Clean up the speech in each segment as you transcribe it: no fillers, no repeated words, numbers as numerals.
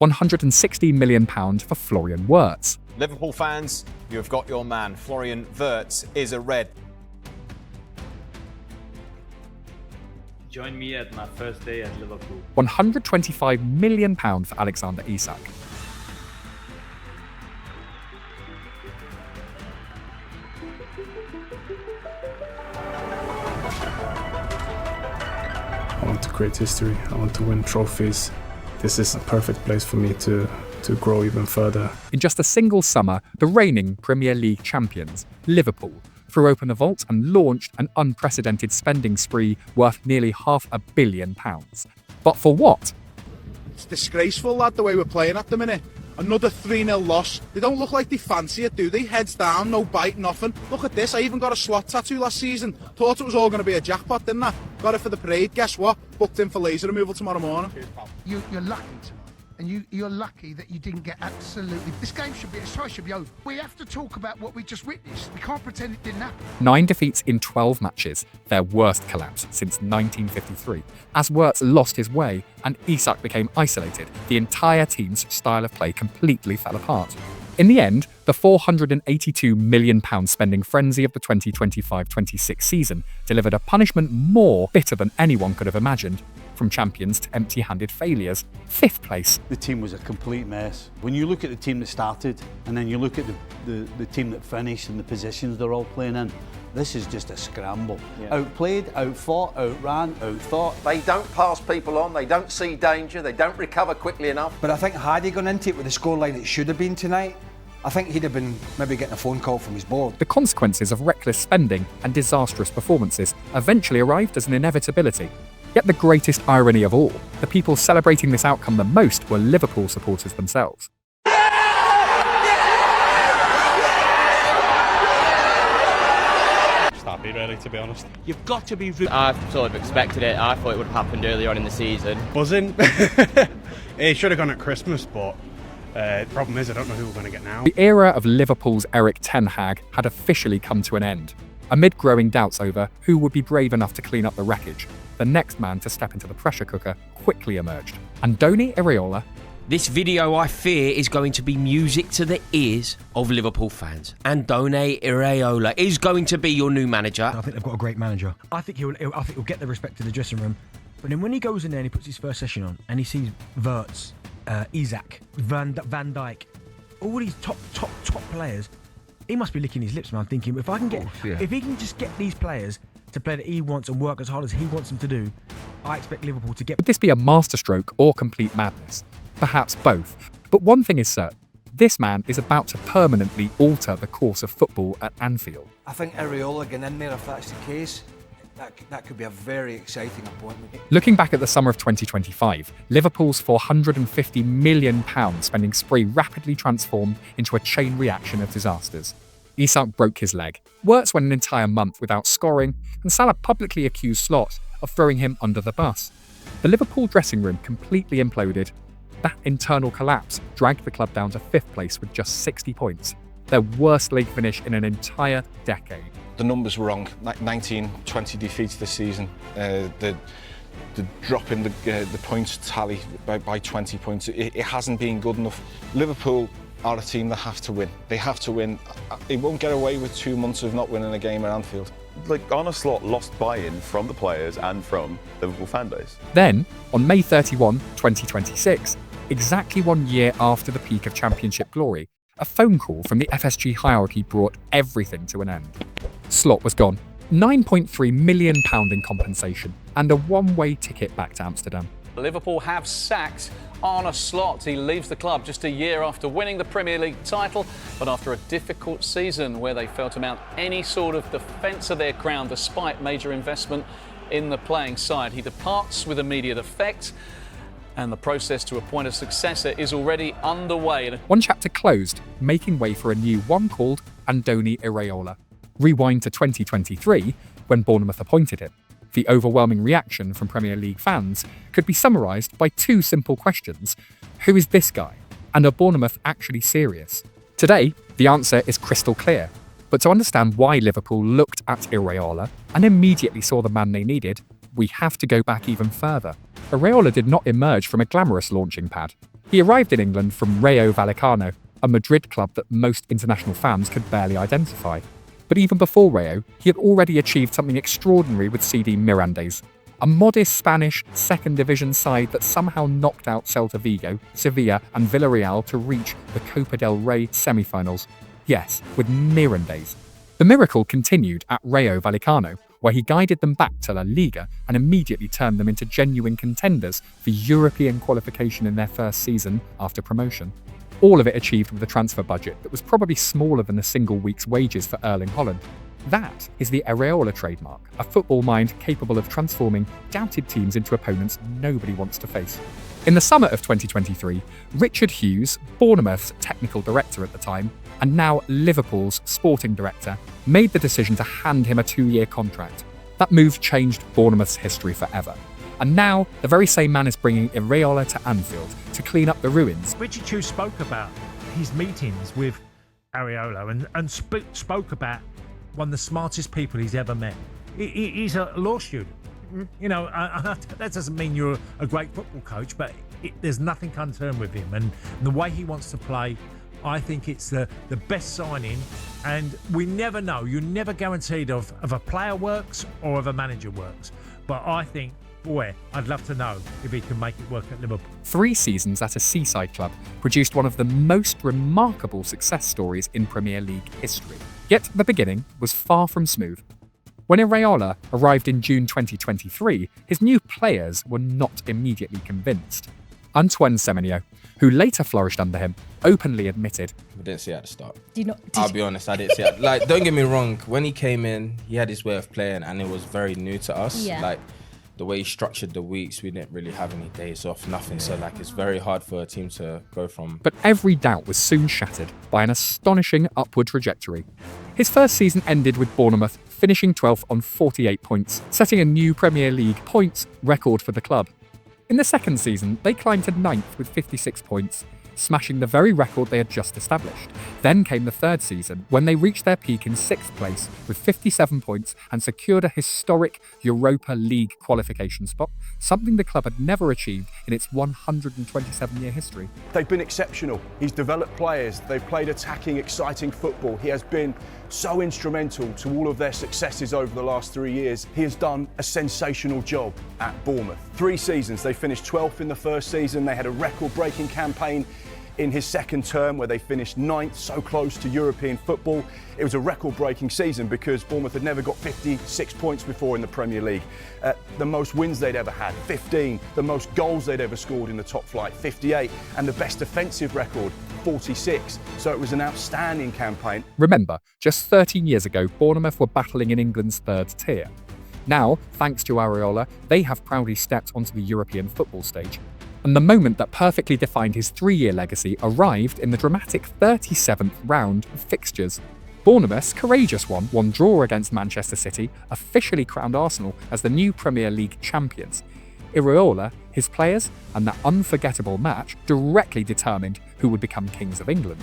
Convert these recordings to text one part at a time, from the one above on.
£160 million for Florian Wirtz. Liverpool fans, you have got your man. Florian Wirtz is a red. Join me at my first day at Liverpool. £125 million for Alexander Isak. I want to create history. I want to win trophies. This is a perfect place for me to grow even further. In just a single summer, the reigning Premier League champions, Liverpool, threw open the vault and launched an unprecedented spending spree worth nearly £500 million. But for what? It's disgraceful, lad, the way we're playing at the minute. Another 3-0 loss. They don't look like they fancy it, do they? Heads down, no bite, nothing. Look at this, I even got a Slot tattoo last season. Thought it was all going to be a jackpot, didn't I? Got it for the parade, guess what? Booked in for laser removal tomorrow morning. You're lucky tonight. And you're lucky that you didn't get absolutely... This game should be over. We have to talk about what we just witnessed. We can't pretend it didn't happen. 9 defeats in 12 matches, their worst collapse since 1953. As Wirtz lost his way and Isak became isolated, the entire team's style of play completely fell apart. In the end, the £482 million spending frenzy of the 2025-26 season delivered a punishment more bitter than anyone could have imagined. From champions to empty-handed failures, 5th place. The team was a complete mess. When you look at the team that started and then you look at the team that finished and the positions they're all playing in, this is just a scramble. Yeah. Outplayed, outfought, outran, outthought. They don't pass people on, they don't see danger, they don't recover quickly enough. But I think had he gone into it with the scoreline it should have been tonight, I think he'd have been maybe getting a phone call from his board. The consequences of reckless spending and disastrous performances eventually arrived as an inevitability. Yet the greatest irony of all, the people celebrating this outcome the most were Liverpool supporters themselves. Just happy, really, to be honest. You've got to be... I sort of expected it. I thought it would have happened earlier on in the season. Buzzing. It should have gone at Christmas, but the problem is I don't know who we're going to get now. The era of Liverpool's Erik ten Hag had officially come to an end. Amid growing doubts over who would be brave enough to clean up the wreckage, the next man to step into the pressure cooker quickly emerged. Andoni Iraola. This video, I fear, is going to be music to the ears of Liverpool fans. Andoni Iraola is going to be your new manager. I think they've got a great manager. I think he'll get the respect in the dressing room. But then when he goes in there and he puts his first session on and he sees Wirtz, Isak, Van Dijk, all these top players, he must be licking his lips, man, thinking if he can just get these players to play that he wants and work as hard as he wants them to do, I expect Liverpool to get... Would this be a masterstroke or complete madness? Perhaps both. But one thing is certain, this man is about to permanently alter the course of football at Anfield. I think Iraola getting in there, if that's the case, that could be a very exciting appointment. Looking back at the summer of 2025, Liverpool's £450 million spending spree rapidly transformed into a chain reaction of disasters. Isak broke his leg, Wirtz went an entire month without scoring, and Salah publicly accused Slot of throwing him under the bus. The Liverpool dressing room completely imploded. That internal collapse dragged the club down to 5th place with just 60 points, their worst league finish in an entire decade. The numbers were wrong. 19, 20 defeats this season. The drop in the points tally by 20 points, it hasn't been good enough. Liverpool are a team that have to win. They have to win. They won't get away with 2 months of not winning a game at Anfield. Like, Arne Slot lost buy-in from the players and from the Liverpool fan base. Then, on May 31, 2026, exactly 1 year after the peak of Championship glory, a phone call from the FSG hierarchy brought everything to an end. Slot was gone. £9.3 million in compensation and a one-way ticket back to Amsterdam. Liverpool have sacked Arne Slot. He leaves the club just a year after winning the Premier League title, but after a difficult season where they failed to mount any sort of defence of their crown despite major investment in the playing side. He departs with immediate effect, and the process to appoint a successor is already underway. One chapter closed, making way for a new one called Andoni Iraola. Rewind to 2023, when Bournemouth appointed him. The overwhelming reaction from Premier League fans could be summarised by 2 simple questions. Who is this guy? And are Bournemouth actually serious? Today, the answer is crystal clear. But to understand why Liverpool looked at Iraola and immediately saw the man they needed, we have to go back even further. Iraola did not emerge from a glamorous launching pad. He arrived in England from Rayo Vallecano, a Madrid club that most international fans could barely identify. But even before Rayo, he had already achieved something extraordinary with CD Mirandes, a modest Spanish second division side that somehow knocked out Celta Vigo, Sevilla and Villarreal to reach the Copa del Rey semi-finals. Yes, with Mirandes. The miracle continued at Rayo Vallecano, where he guided them back to La Liga and immediately turned them into genuine contenders for European qualification in their first season after promotion. All of it achieved with a transfer budget that was probably smaller than a single week's wages for Erling Haaland. That is the Iraola trademark, a football mind capable of transforming doubted teams into opponents nobody wants to face. In the summer of 2023, Richard Hughes, Bournemouth's technical director at the time, and now Liverpool's sporting director, made the decision to hand him a 2-year contract. That move changed Bournemouth's history forever. And now, the very same man is bringing Iraola to Anfield to clean up the ruins. Richard Hughes spoke about his meetings with Iraola and spoke about one of the smartest people he's ever met. He's a law student. You know, that doesn't mean you're a great football coach, but there's nothing unturned with him. And the way he wants to play, I think it's the best signing. And we never know. You're never guaranteed of a player works or of a manager works. But I think, boy, I'd love to know if he can make it work at Liverpool. 3 seasons at a seaside club produced one of the most remarkable success stories in Premier League history. Yet the beginning was far from smooth. When Iraola arrived in June 2023, his new players were not immediately convinced. Antoine Semenyo, who later flourished under him, openly admitted, I didn't see it at the start. I'll be honest, I didn't see it. Like, don't get me wrong, when he came in, he had his way of playing and it was very new to us. Yeah. Like, the way he structured the weeks, we didn't really have any days off, nothing. So, like, it's very hard for a team to go from. But every doubt was soon shattered by an astonishing upward trajectory. His first season ended with Bournemouth finishing 12th on 48 points, setting a new Premier League points record for the club. In the second season, they climbed to 9th with 56 points, smashing the very record they had just established. Then came the third season, when they reached their peak in 6th place with 57 points and secured a historic Europa League qualification spot, something the club had never achieved in its 127-year history. They've been exceptional. He's developed players. They've played attacking, exciting football. He has been so instrumental to all of their successes over the last 3 years. He has done a sensational job at Bournemouth. 3 seasons. They finished 12th in the first season. They had a record-breaking campaign in his second term where they finished 9th, so close to European football. It was a record-breaking season because Bournemouth had never got 56 points before in the Premier League. The most wins they'd ever had, 15. The most goals they'd ever scored in the top flight, 58. And the best defensive record, 46. So it was an outstanding campaign. Remember, just 13 years ago, Bournemouth were battling in England's 3rd tier. Now, thanks to Iraola, they have proudly stepped onto the European football stage. And the moment that perfectly defined his 3-year legacy arrived in the dramatic 37th round of fixtures. Bournemouth's courageous 1-1 draw against Manchester City officially crowned Arsenal as the new Premier League champions. Iraola, his players, and that unforgettable match directly determined who would become Kings of England.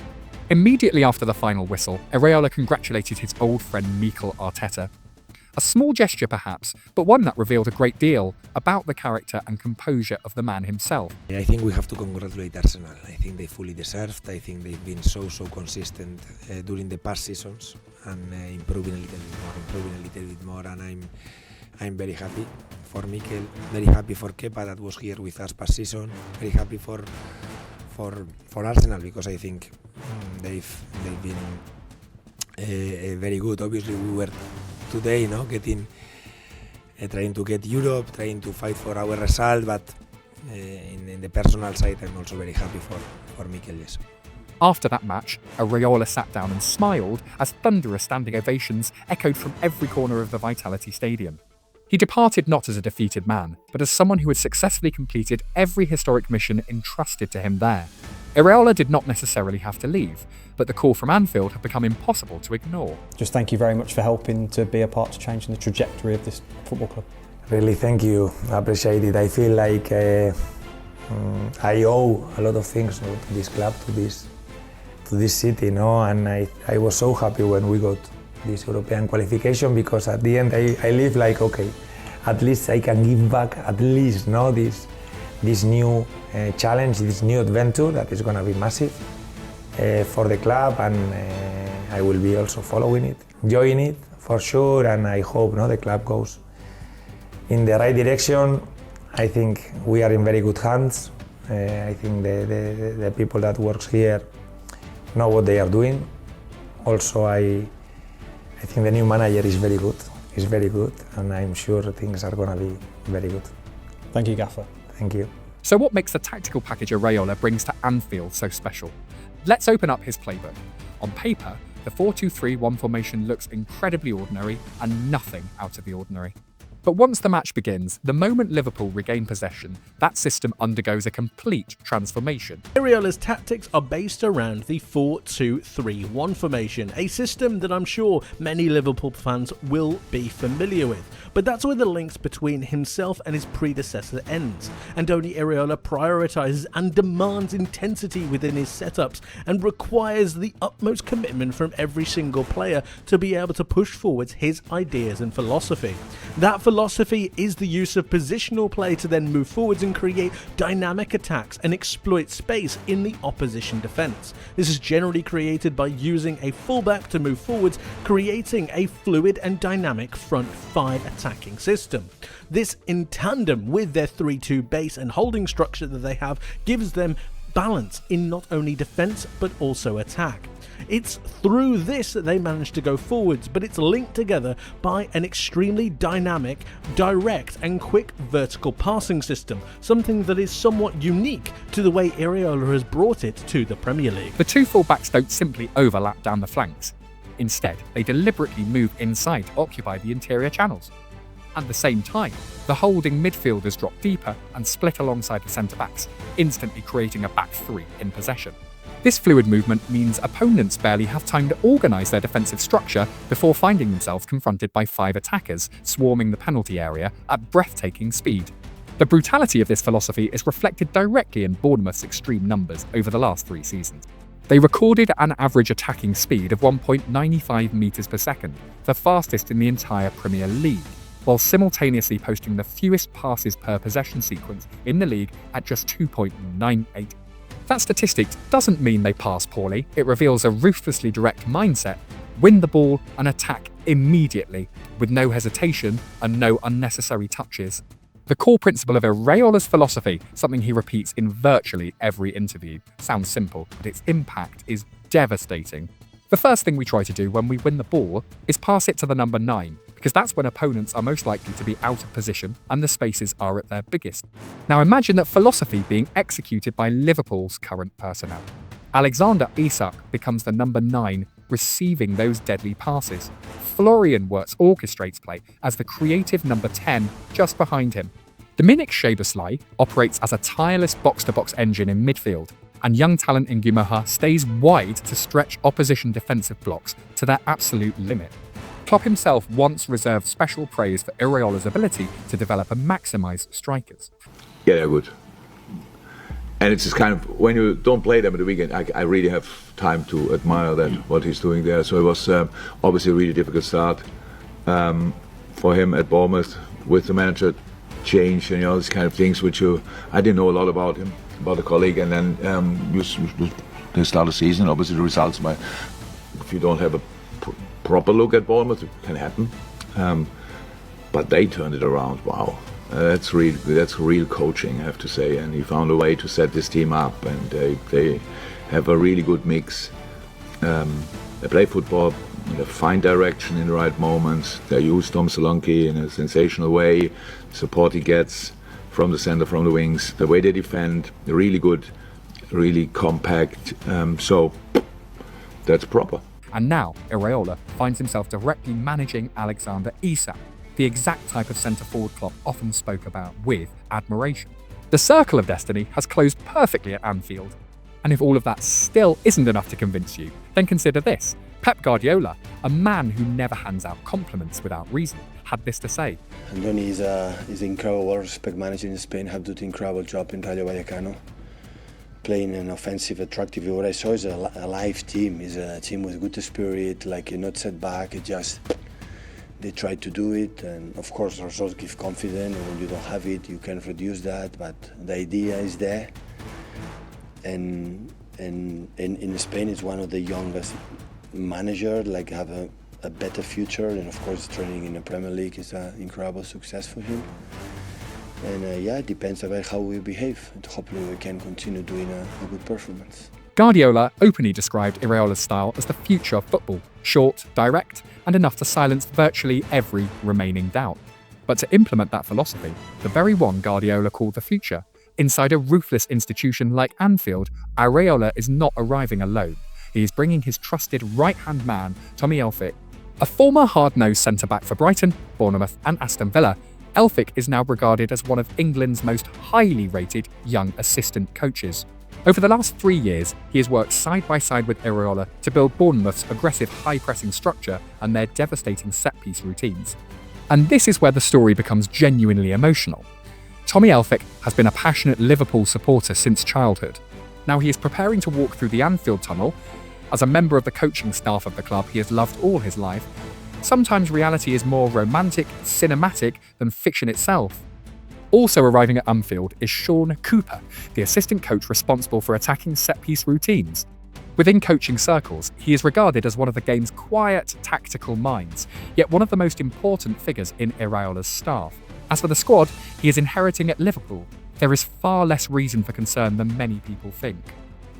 Immediately after the final whistle, Iraola congratulated his old friend Mikel Arteta. A small gesture perhaps, but one that revealed a great deal about the character and composure of the man himself. I think we have to congratulate Arsenal. I think they fully deserved. I think they've been so consistent during the past seasons and improving a little bit more. And I'm very happy for Mikel, very happy for Kepa that was here with us past season, very happy for Arsenal because I think they've been very good. Obviously we were today, trying to get Europe, trying to fight for our result, but in the personal side, I'm also very happy for Mikel, yes. After that match, Iraola sat down and smiled as thunderous standing ovations echoed from every corner of the Vitality Stadium. He departed not as a defeated man, but as someone who had successfully completed every historic mission entrusted to him there. Iraola did not necessarily have to leave, but the call from Anfield had become impossible to ignore. Just thank you very much for helping to be a part to changing the trajectory of this football club. Really, thank you. I appreciate it. I feel like I owe a lot of things to this club, to this city, and I was so happy when we got this European qualification because at the end I live like, okay, at least I can give back at least this this new challenge, this new adventure that is going to be massive for the club, and I will be also following it, enjoying it for sure, and I hope the club goes in the right direction. I think we are in very good hands. I think the people that works here know what they are doing. Also, I think the new manager is very good. He's very good, and I'm sure things are going to be very good. Thank you, Gaffer. Thank you. So what makes the tactical package Iraola brings to Anfield so special? Let's open up his playbook. On paper, the 4-2-3-1 formation looks incredibly ordinary and nothing out of the ordinary. But once the match begins, the moment Liverpool regain possession, that system undergoes a complete transformation. Iraola's tactics are based around the 4-2-3-1 formation, a system that I'm sure many Liverpool fans will be familiar with. But that's where the links between himself and his predecessor ends. Andoni Iraola prioritises and demands intensity within his setups and requires the utmost commitment from every single player to be able to push forwards his ideas and philosophy. That philosophy is the use of positional play to then move forwards and create dynamic attacks and exploit space in the opposition defence. This is generally created by using a fullback to move forwards, creating a fluid and dynamic front five attacking system. This, in tandem with their 3-2 base and holding structure that they have, gives them balance in not only defence but also attack. It's through this that they manage to go forwards, but it's linked together by an extremely dynamic, direct and quick vertical passing system, something that is somewhat unique to the way Iraola has brought it to the Premier League. The two full-backs don't simply overlap down the flanks. Instead, they deliberately move inside to occupy the interior channels. At the same time, the holding midfielders drop deeper and split alongside the centre-backs, instantly creating a back three in possession. This fluid movement means opponents barely have time to organise their defensive structure before finding themselves confronted by 5 attackers swarming the penalty area at breathtaking speed. The brutality of this philosophy is reflected directly in Bournemouth's extreme numbers over the last 3 seasons. They recorded an average attacking speed of 1.95 metres per second, the fastest in the entire Premier League, while simultaneously posting the fewest passes per possession sequence in the league at just 2.98. That statistic doesn't mean they pass poorly, it reveals a ruthlessly direct mindset, win the ball and attack immediately, with no hesitation and no unnecessary touches. The core principle of Iraola's philosophy, something he repeats in virtually every interview, sounds simple, but its impact is devastating. The first thing we try to do when we win the ball is pass it to the number 9, because that's when opponents are most likely to be out of position and the spaces are at their biggest. Now imagine that philosophy being executed by Liverpool's current personnel. Alexander Isak becomes the number 9, receiving those deadly passes. Florian Wirtz orchestrates play as the creative number 10 just behind him. Dominic Szoboszlai operates as a tireless box-to-box engine in midfield, and young talent in Guimoha stays wide to stretch opposition defensive blocks to their absolute limit. Klopp himself once reserved special praise for Iraola's ability to develop and maximise strikers. Yeah, they're good. And it's just kind of, when you don't play them at the weekend, I really have time to admire that, what he's doing there. So it was obviously a really difficult start for him at Bournemouth with the manager change and all these kind of things, which I didn't know a lot about him, about a colleague. And then they start the season, obviously the results, if you don't have a proper look at Bournemouth, it can happen. But they turned it around, wow. That's real coaching, I have to say, and he found a way to set this team up, and they have a really good mix. They play football, they find direction in the right moments, they use Tom Solanke in a sensational way, the support he gets from the centre, from the wings, the way they defend, they're really good, really compact, so that's proper. And now, Iraola finds himself directly managing Alexander Isak, the exact type of centre-forward Klopp often spoke about with admiration. The circle of destiny has closed perfectly at Anfield. And if all of that still isn't enough to convince you, then consider this. Pep Guardiola, a man who never hands out compliments without reason, had this to say. Andoni is an incredible, well-respected manager in Spain, have done an incredible job in Rayo Vallecano. Playing an offensive, attractive, what I saw is a live team, is a team with good spirit, like you're not set back, it's just they try to do it, and of course results give confidence, and when you don't have it you can reduce that, but the idea is there. And in Spain it's one of the youngest managers, like have a better future, and of course training in the Premier League is an incredible success for him. And it depends about how we behave, and hopefully we can continue doing a good performance. Guardiola openly described Iraola's style as the future of football, short, direct, and enough to silence virtually every remaining doubt. But to implement that philosophy, the very one Guardiola called the future, inside a ruthless institution like Anfield, Iraola is not arriving alone. He is bringing his trusted right-hand man, Tommy Elphick. A former hard-nosed centre-back for Brighton, Bournemouth and Aston Villa, Elphick is now regarded as one of England's most highly rated young assistant coaches. Over the last 3 years, he has worked side by side with Iraola to build Bournemouth's aggressive high-pressing structure and their devastating set-piece routines. And this is where the story becomes genuinely emotional. Tommy Elphick has been a passionate Liverpool supporter since childhood. Now he is preparing to walk through the Anfield tunnel. As a member of the coaching staff of the club he has loved all his life, sometimes reality is more romantic, cinematic than fiction itself. Also arriving at Anfield is Sean Cooper, the assistant coach responsible for attacking set-piece routines. Within coaching circles, he is regarded as one of the game's quiet, tactical minds, yet one of the most important figures in Iraola's staff. As for the squad he is inheriting at Liverpool, there is far less reason for concern than many people think.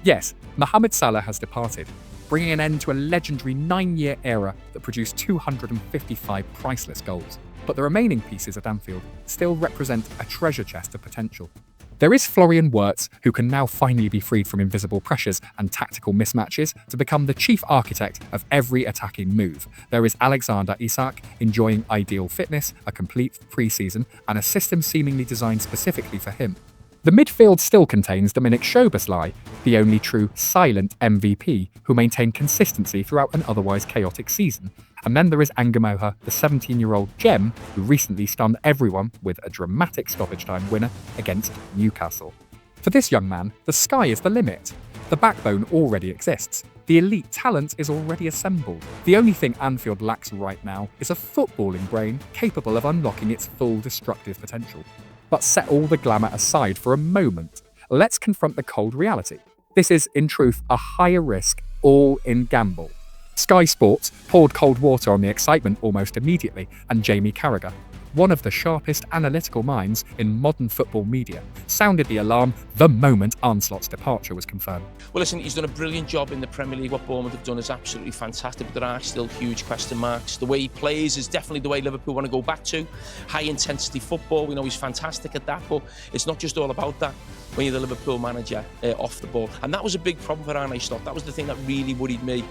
Yes, Mohamed Salah has departed, bringing an end to a legendary 9-year era that produced 255 priceless goals. But the remaining pieces at Anfield still represent a treasure chest of potential. There is Florian Wirtz, who can now finally be freed from invisible pressures and tactical mismatches to become the chief architect of every attacking move. There is Alexander Isak, enjoying ideal fitness, a complete pre-season, and a system seemingly designed specifically for him. The midfield still contains Dominik Szoboszlai, the only true silent MVP who maintained consistency throughout an otherwise chaotic season. And then there is Angamoha, the 17-year-old gem who recently stunned everyone with a dramatic stoppage time winner against Newcastle. For this young man, the sky is the limit. The backbone already exists. The elite talent is already assembled. The only thing Anfield lacks right now is a footballing brain capable of unlocking its full destructive potential. But set all the glamour aside for a moment. Let's confront the cold reality. This is, in truth, a higher risk, all-in gamble. Sky Sports poured cold water on the excitement almost immediately, and Jamie Carragher, one of the sharpest analytical minds in modern football media, sounded the alarm the moment Arne Slot's departure was confirmed. Well, listen, he's done a brilliant job in the Premier League. What Bournemouth have done is absolutely fantastic, but there are still huge question marks. The way he plays is definitely the way Liverpool want to go back to. High-intensity football, we know he's fantastic at that, but it's not just all about that when you're the Liverpool manager off the ball. And that was a big problem for Arne Slot. That was the thing that really worried me.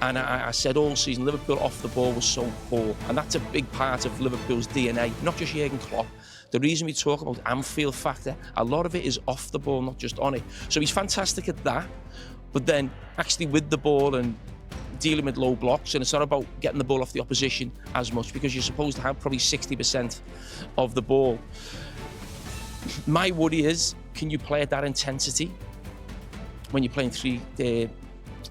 And I said all season, Liverpool off the ball was so poor. And that's a big part of Liverpool's DNA, not just Jurgen Klopp. The reason we talk about Anfield factor, a lot of it is off the ball, not just on it. So he's fantastic at that, but then actually with the ball and dealing with low blocks, and it's not about getting the ball off the opposition as much, because you're supposed to have probably 60% of the ball. My worry is, can you play at that intensity when you're playing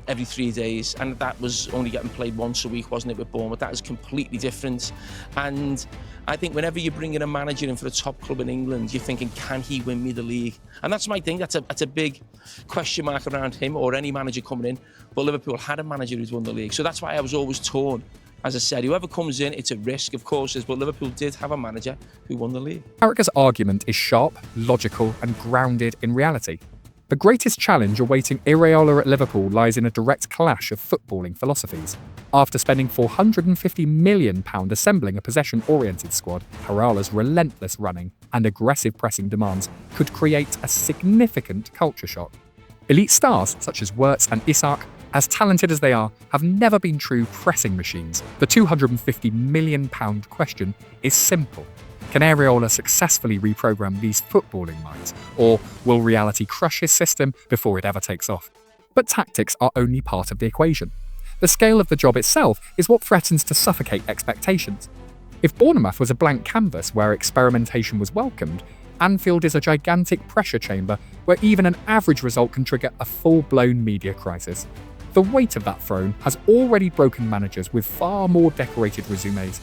every 3 days? And that was only getting played once a week, wasn't it, with Bournemouth? That is completely different. And I think whenever you bring in a manager in for a top club in England, you're thinking, can he win me the league? And that's my thing. That's a big question mark around him or any manager coming in. But Liverpool had a manager who's won the league. So that's why I was always torn. As I said, whoever comes in, it's a risk, of course, but Liverpool did have a manager who won the league. Carragher's argument is sharp, logical, and grounded in reality. The greatest challenge awaiting Iraola at Liverpool lies in a direct clash of footballing philosophies. After spending £450 million assembling a possession-oriented squad, Iraola's relentless running and aggressive pressing demands could create a significant culture shock. Elite stars such as Wirtz and Isak, as talented as they are, have never been true pressing machines. The £250 million question is simple. Can Iraola successfully reprogram these footballing minds, or will reality crush his system before it ever takes off? But tactics are only part of the equation. The scale of the job itself is what threatens to suffocate expectations. If Bournemouth was a blank canvas where experimentation was welcomed, Anfield is a gigantic pressure chamber where even an average result can trigger a full-blown media crisis. The weight of that throne has already broken managers with far more decorated resumes.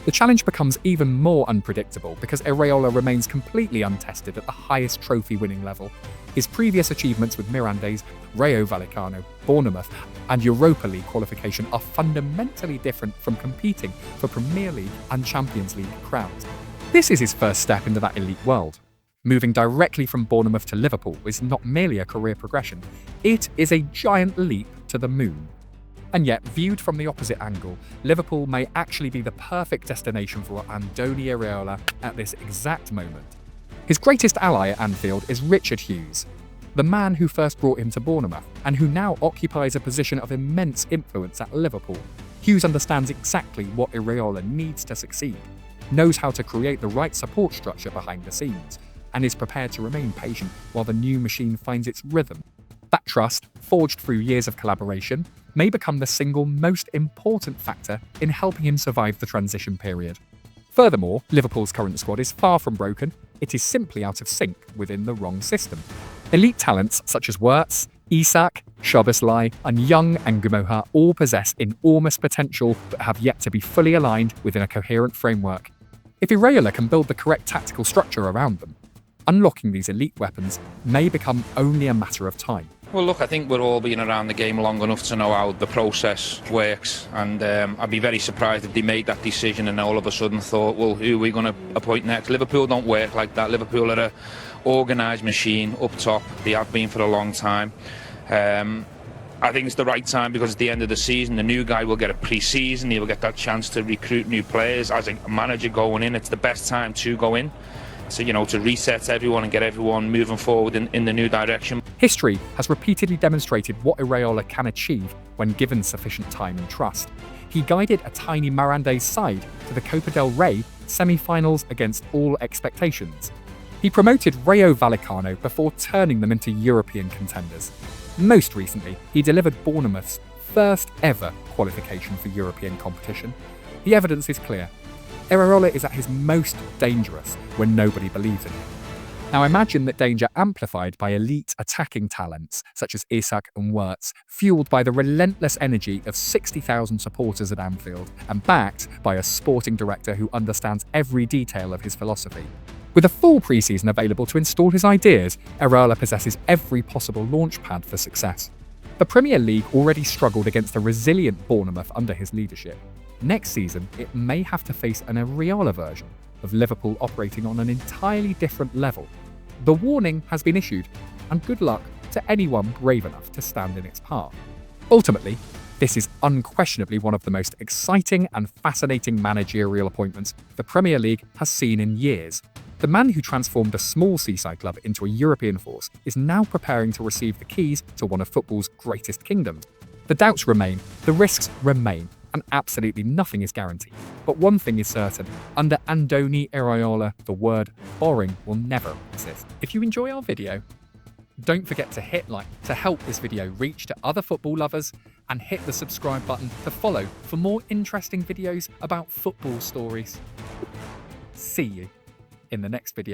The challenge becomes even more unpredictable because Iraola remains completely untested at the highest trophy-winning level. His previous achievements with Mirandes, Rayo Vallecano, Bournemouth, and Europa League qualification are fundamentally different from competing for Premier League and Champions League crowns. This is his first step into that elite world. Moving directly from Bournemouth to Liverpool is not merely a career progression, it is a giant leap to the moon. And yet, viewed from the opposite angle, Liverpool may actually be the perfect destination for Andoni Iraola at this exact moment. His greatest ally at Anfield is Richard Hughes, the man who first brought him to Bournemouth and who now occupies a position of immense influence at Liverpool. Hughes understands exactly what Iraola needs to succeed, knows how to create the right support structure behind the scenes, and is prepared to remain patient while the new machine finds its rhythm. That trust, forged through years of collaboration, may become the single most important factor in helping him survive the transition period. Furthermore, Liverpool's current squad is far from broken, it is simply out of sync within the wrong system. Elite talents such as Wirtz, Isak, Szoboszlai, and young Ngumoha all possess enormous potential but have yet to be fully aligned within a coherent framework. If Iraola can build the correct tactical structure around them, unlocking these elite weapons may become only a matter of time. Well, look, I think we're all been around the game long enough to know how the process works, and I'd be very surprised if they made that decision and all of a sudden thought, well, who are we going to appoint next? Liverpool don't work like that. Liverpool are an organised machine up top. They have been for a long time. I think it's the right time because at the end of the season, the new guy will get a pre-season. He will get that chance to recruit new players. As a manager going in, it's the best time to go in. So, to reset everyone and get everyone moving forward in the new direction. History has repeatedly demonstrated what Iraola can achieve when given sufficient time and trust. He guided a tiny Mirandes side to the Copa del Rey semi-finals against all expectations. He promoted Rayo Vallecano before turning them into European contenders. Most recently, he delivered Bournemouth's first ever qualification for European competition. The evidence is clear. Iraola is at his most dangerous when nobody believes in him. Now imagine that danger amplified by elite attacking talents such as Isak and Wirtz, fueled by the relentless energy of 60,000 supporters at Anfield and backed by a sporting director who understands every detail of his philosophy. With a full pre-season available to install his ideas, Iraola possesses every possible launchpad for success. The Premier League already struggled against a resilient Bournemouth under his leadership. Next season, it may have to face an Iraola version of Liverpool operating on an entirely different level. The warning has been issued, and good luck to anyone brave enough to stand in its path. Ultimately, this is unquestionably one of the most exciting and fascinating managerial appointments the Premier League has seen in years. The man who transformed a small seaside club into a European force is now preparing to receive the keys to one of football's greatest kingdoms. The doubts remain, the risks remain, and absolutely nothing is guaranteed. But one thing is certain, under Andoni Iraola, the word boring will never exist. If you enjoy our video, don't forget to hit like to help this video reach to other football lovers, and hit the subscribe button to follow for more interesting videos about football stories. See you in the next video.